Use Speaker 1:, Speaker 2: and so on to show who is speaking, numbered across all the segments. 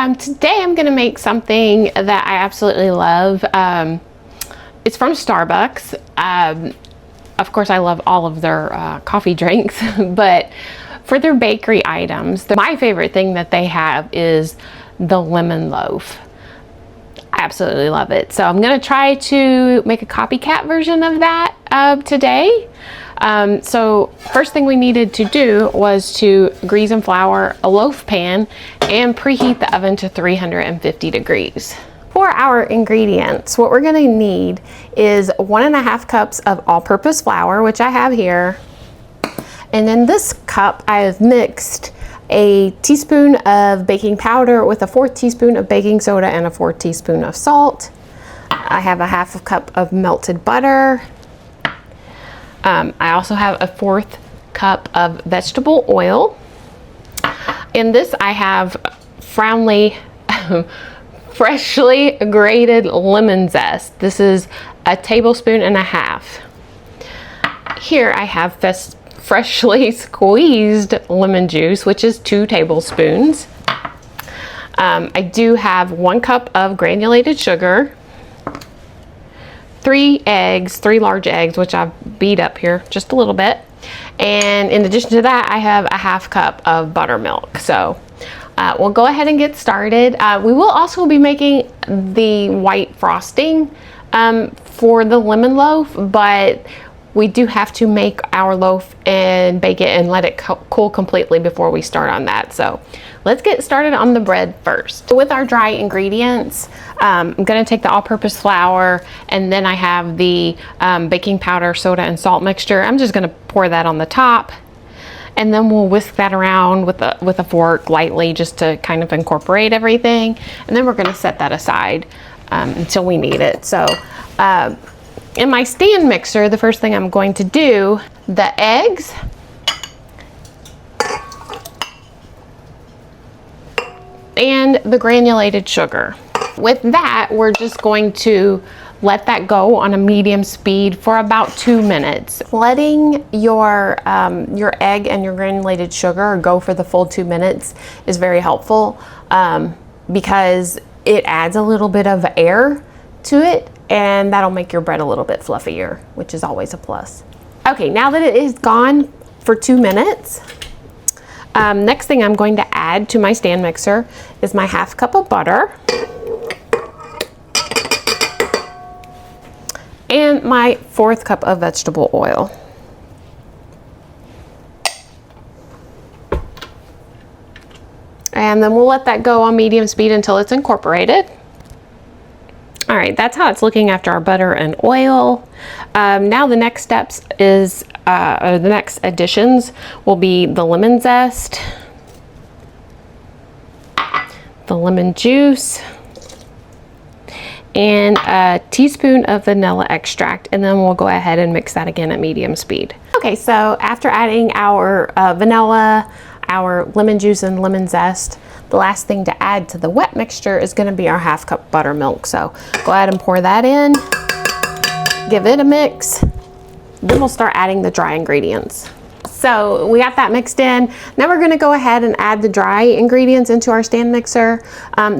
Speaker 1: Today I'm gonna make something that I absolutely love. It's from Starbucks. Of course, I love all of their coffee drinks, but for their bakery items, my favorite thing that they have is the lemon loaf. I absolutely love it. So I'm gonna try to make a copycat version of that today. So first thing we needed to do was to grease and flour a loaf pan and preheat the oven to 350 degrees. For our ingredients, what we're gonna need is 1.5 cups of all-purpose flour, which I have here. And in this cup, I have mixed a teaspoon of baking powder with a 1/4 teaspoon of baking soda and a 1/4 teaspoon of salt. I have a 1/2 cup of melted butter. I also have a 1/4 cup of vegetable oil. In this, I have freshly grated lemon zest. This is a 1.5 tablespoons. Here I have freshly squeezed lemon juice, which is 2 tablespoons. I do have 1 cup of granulated sugar, 3 eggs, 3 large eggs, which I've beat up here just a little bit. And in addition to that, I have a 1/2 cup of buttermilk. So we'll go ahead and get started. We will also be making the white frosting for the lemon loaf, but we do have to make our loaf and bake it and let it cool completely before we start on that. So let's get started on the bread first. With our dry ingredients, I'm gonna take the all-purpose flour, and then I have the baking powder, soda, and salt mixture. I'm just gonna pour that on the top, and then we'll whisk that around with a fork lightly just to kind of incorporate everything. And then we're gonna set that aside until we need it. So in my stand mixer, the first thing I'm going to do, the eggs, and the granulated sugar. With that, we're just going to let that go on a medium speed for about 2 minutes. Letting your egg and your granulated sugar go for the full 2 minutes is very helpful because it adds a little bit of air to it, and that'll make your bread a little bit fluffier, which is always a plus. Okay, now that it is gone for 2 minutes, next thing I'm going to add to my stand mixer is my 1/2 cup of butter and my 1/4 cup of vegetable oil. And then we'll let that go on medium speed until it's incorporated. All right, that's how it's looking after our butter and oil. Now the next steps is, or the next additions will be the lemon zest, the lemon juice, and a teaspoon of vanilla extract, and then we'll go ahead and mix that again at medium speed. Okay, so after adding our vanilla, our lemon juice, and lemon zest, the last thing to add to the wet mixture is going to be our 1/2 cup buttermilk. So go ahead and pour that in, give it a mix, then we'll start adding the dry ingredients. So we got that mixed in. Now we're going to go ahead and add the dry ingredients into our stand mixer.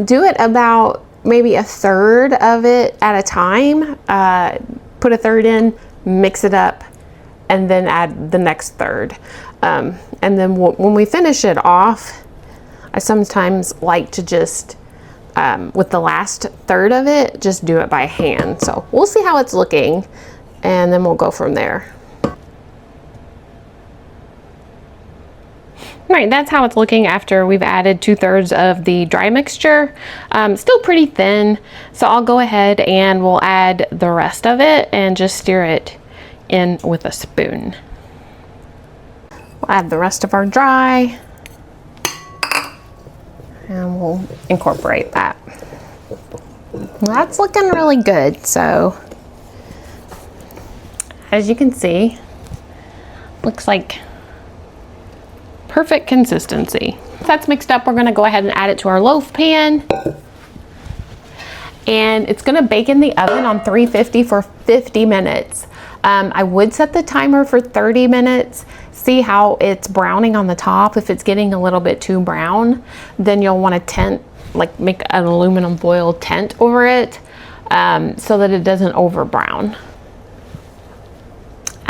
Speaker 1: Do it about maybe 1/3 of it at a time. Put 1/3 in, mix it up, and then add the next 1/3. And then when we finish it off, I sometimes like to just, with the last 1/3 of it, just do it by hand. So we'll see how it's looking, and then we'll go from there. All right, that's how it's looking after we've added 2/3 of the dry mixture. Still pretty thin, so I'll go ahead and we'll add the rest of it and just stir it in with a spoon. We'll add the rest of our dry, and we'll incorporate that. Well, that's looking really good. So as you can see, looks like perfect consistency. Once that's mixed up, we're gonna go ahead and add it to our loaf pan. And it's gonna bake in the oven on 350 for 50 minutes. I would set the timer for 30 minutes. See how it's browning on the top. If it's getting a little bit too brown, then you'll want to like make an aluminum foil tent over it so that it doesn't over brown.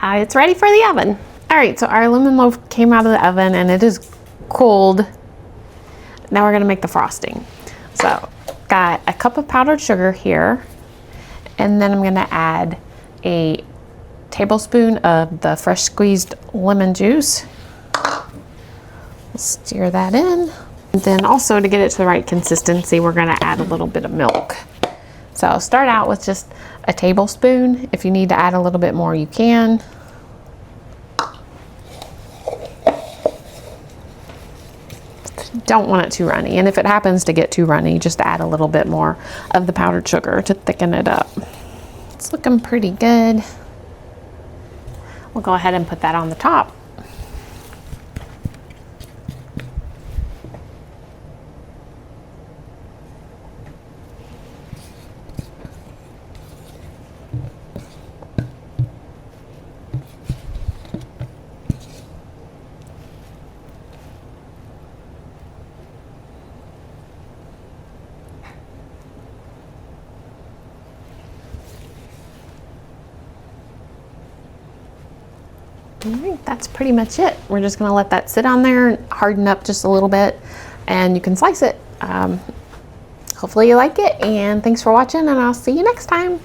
Speaker 1: It's ready for the oven. All right, so our lemon loaf came out of the oven and it is cold. Now we're gonna make the frosting. So got a cup of powdered sugar here, and then I'm gonna add a tablespoon of the fresh squeezed lemon juice. Stir that in. And then also, to get it to the right consistency, we're gonna add a little bit of milk. So start out with just a tablespoon. If you need to add a little bit more, you can. Don't want it too runny, and if it happens to get too runny, just add a little bit more of the powdered sugar to thicken it up. It's looking pretty good. We'll go ahead and put that on the top. All right, that's pretty much it. We're just gonna let that sit on there and harden up just a little bit, and you can slice it. Hopefully you like it, and thanks for watching, and I'll see you next time.